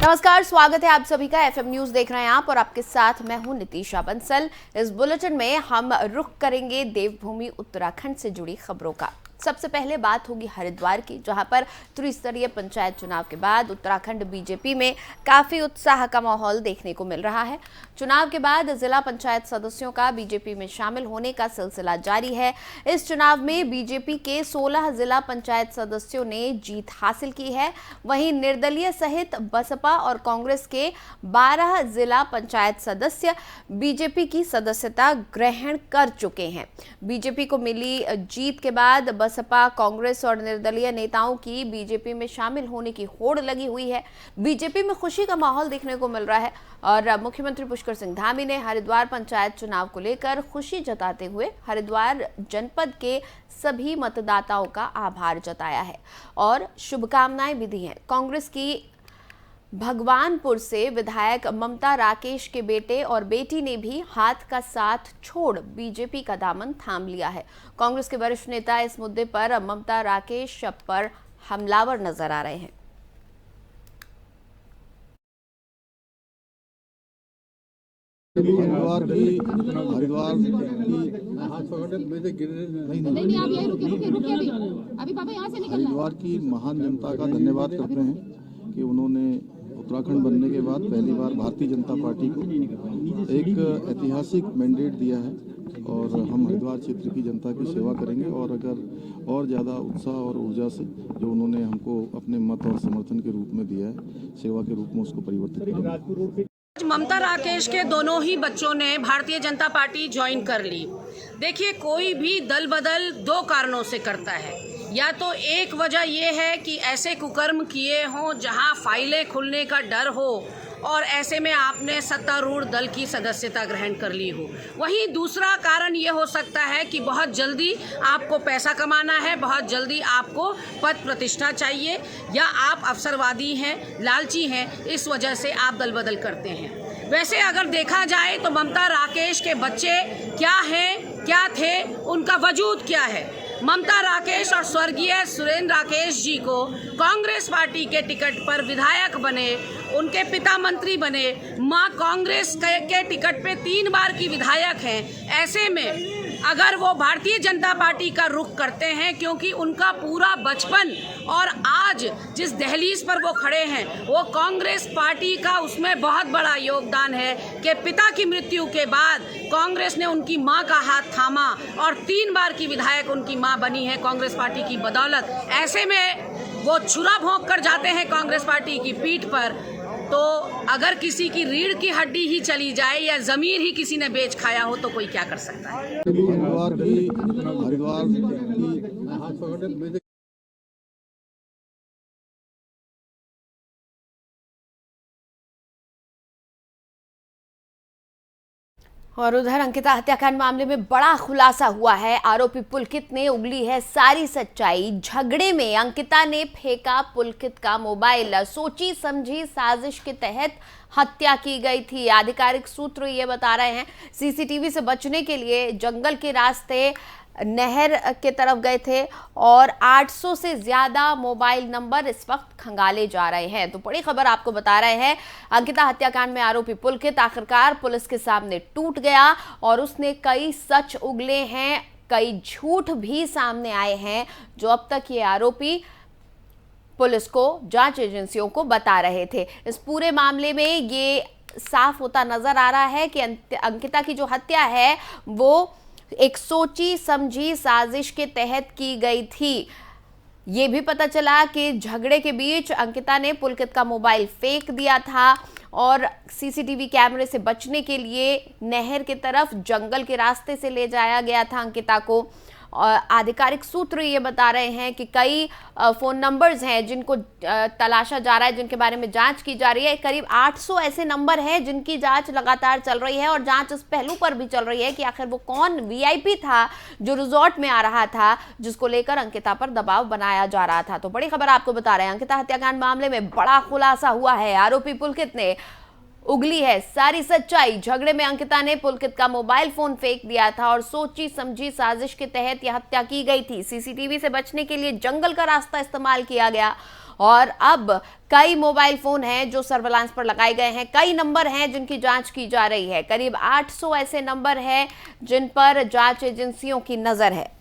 नमस्कार, स्वागत है आप सभी का। एफएम न्यूज देख रहे हैं आप और आपके साथ मैं हूं नितीशा बंसल। इस बुलेटिन में हम रुख करेंगे देवभूमि उत्तराखंड से जुड़ी खबरों का। सबसे पहले बात होगी हरिद्वार की, जहां पर त्रिस्तरीय पंचायत चुनाव के बाद उत्तराखंड बीजेपी में काफी उत्साह का माहौल देखने को मिल रहा है। चुनाव के बाद जिला पंचायत सदस्यों का बीजेपी में शामिल होने का सिलसिला जारी है। इस चुनाव में बीजेपी के 16 जिला पंचायत सदस्यों ने जीत हासिल की है। वहीं निर्दलीय सहित बसपा और कांग्रेस के 12 जिला पंचायत सदस्य बीजेपी की सदस्यता ग्रहण कर चुके हैं। बीजेपी को मिली जीत के बाद बसपा, कांग्रेस और निर्दलीय नेताओं की बीजेपी में शामिल होने की होड़ लगी हुई है। बीजेपी में खुशी का माहौल देखने को मिल रहा है और मुख्यमंत्री पुष्कर सिंह धामी ने हरिद्वार पंचायत चुनाव को लेकर खुशी जताते हुए हरिद्वार जनपद के सभी मतदाताओं का आभार जताया है और शुभकामनाएं भी दी हैं। कांग्रेस की भगवानपुर से विधायक ममता राकेश के बेटे और बेटी ने भी हाथ का साथ छोड़ बीजेपी का दामन थाम लिया है। कांग्रेस के वरिष्ठ नेता इस मुद्दे पर ममता राकेश पर हमलावर नजर आ रहे हैं। हरिद्वार की हरिद्वार की महान जनता का धन्यवाद करते हैं कि उन्होंने उत्तराखंड बनने के बाद पहली बार भारतीय जनता पार्टी को एक ऐतिहासिक मैंडेट दिया है और हम हरिद्वार क्षेत्र की जनता की सेवा करेंगे और अगर और ज़्यादा उत्साह और ऊर्जा से जो उन्होंने हमको अपने मत और समर्थन के रूप में दिया है, सेवा के रूप में उसको परिवर्तित करेंगे। ममता राकेश के दोनों ही बच्चों ने भारतीय जनता पार्टी ज्वाइन कर ली। देखिए, कोई भी दल बदल दो कारणों से करता है। या तो एक वजह यह है कि ऐसे कुकर्म किए हों जहां फाइलें खुलने का डर हो और ऐसे में आपने सत्तारूढ़ दल की सदस्यता ग्रहण कर ली हो। वहीं दूसरा कारण ये हो सकता है कि बहुत जल्दी आपको पैसा कमाना है, बहुत जल्दी आपको पद प्रतिष्ठा चाहिए, या आप अवसरवादी हैं, लालची हैं, इस वजह से आप दल बदल करते हैं। वैसे अगर देखा जाए तो ममता राकेश के बच्चे क्या हैं, क्या थे, उनका वजूद क्या है। ममता राकेश और स्वर्गीय सुरेंद्र राकेश जी को कांग्रेस पार्टी के टिकट पर विधायक बने, उनके पिता मंत्री बने, मां कांग्रेस के टिकट पे 3 बार की विधायक हैं। ऐसे में अगर वो भारतीय जनता पार्टी का रुख करते हैं, क्योंकि उनका पूरा बचपन और आज जिस दहलीज पर वो खड़े हैं वो कांग्रेस पार्टी का, उसमें बहुत बड़ा योगदान है कि पिता की मृत्यु के बाद कांग्रेस ने उनकी मां का हाथ थामा और 3 बार की विधायक उनकी मां बनी है कांग्रेस पार्टी की बदौलत। ऐसे में वो छुरा भोंक कर जाते हैं कांग्रेस पार्टी की पीठ पर। तो अगर किसी की रीढ़ की हड्डी ही चली जाए या जमीर ही किसी ने बेच खाया हो तो कोई क्या कर सकता है। हरिद्वार की और उधर अंकिता हत्याकांड मामले में बड़ा खुलासा हुआ है। आरोपी पुलकित ने उगली है सारी सच्चाई। झगड़े में अंकिता ने फेंका पुलकित का मोबाइल। सोची समझी साजिश के तहत हत्या की गई थी। आधिकारिक सूत्र ये बता रहे हैं सीसीटीवी से बचने के लिए जंगल के रास्ते नहर के तरफ गए थे और 800 से ज्यादा मोबाइल नंबर इस वक्त खंगाले जा रहे हैं। तो बड़ी खबर आपको बता रहे हैं, अंकिता हत्याकांड में आरोपी पुलकित आखिरकार पुलिस के सामने टूट गया और उसने कई सच उगले हैं, कई झूठ भी सामने आए हैं जो अब तक ये आरोपी पुलिस को, जांच एजेंसियों को बता रहे थे। इस पूरे मामले में ये साफ होता नजर आ रहा है कि अंकिता की जो हत्या है वो एक सोची समझी साजिश के तहत की गई थी। ये भी पता चला कि झगड़े के बीच अंकिता ने पुलकित का मोबाइल फेंक दिया था और सीसीटीवी कैमरे से बचने के लिए नहर की तरफ जंगल के रास्ते से ले जाया गया था अंकिता को। और आधिकारिक सूत्र ये बता रहे हैं कि कई फ़ोन नंबर्स हैं जिनको तलाशा जा रहा है, जिनके बारे में जांच की जा रही है। करीब 800 ऐसे नंबर हैं जिनकी जांच लगातार चल रही है और जांच इस पहलू पर भी चल रही है कि आखिर वो कौन वीआईपी था जो रिजॉर्ट में आ रहा था, जिसको लेकर अंकिता पर दबाव बनाया जा रहा था। तो बड़ी खबर आपको बता रहे हैं, अंकिता हत्याकांड मामले में बड़ा खुलासा हुआ है। आरोपी पुलकित ने उगली है सारी सच्चाई। झगड़े में अंकिता ने पुलकित का मोबाइल फोन फेंक दिया था और सोची समझी साजिश के तहत यह हत्या की गई थी। सीसीटीवी से बचने के लिए जंगल का रास्ता इस्तेमाल किया गया और अब कई मोबाइल फोन हैं जो सर्विलांस पर लगाए गए हैं, कई नंबर हैं जिनकी जांच की जा रही है, करीब 800 ऐसे नंबर हैं जिन पर जांच एजेंसियों की नजर है।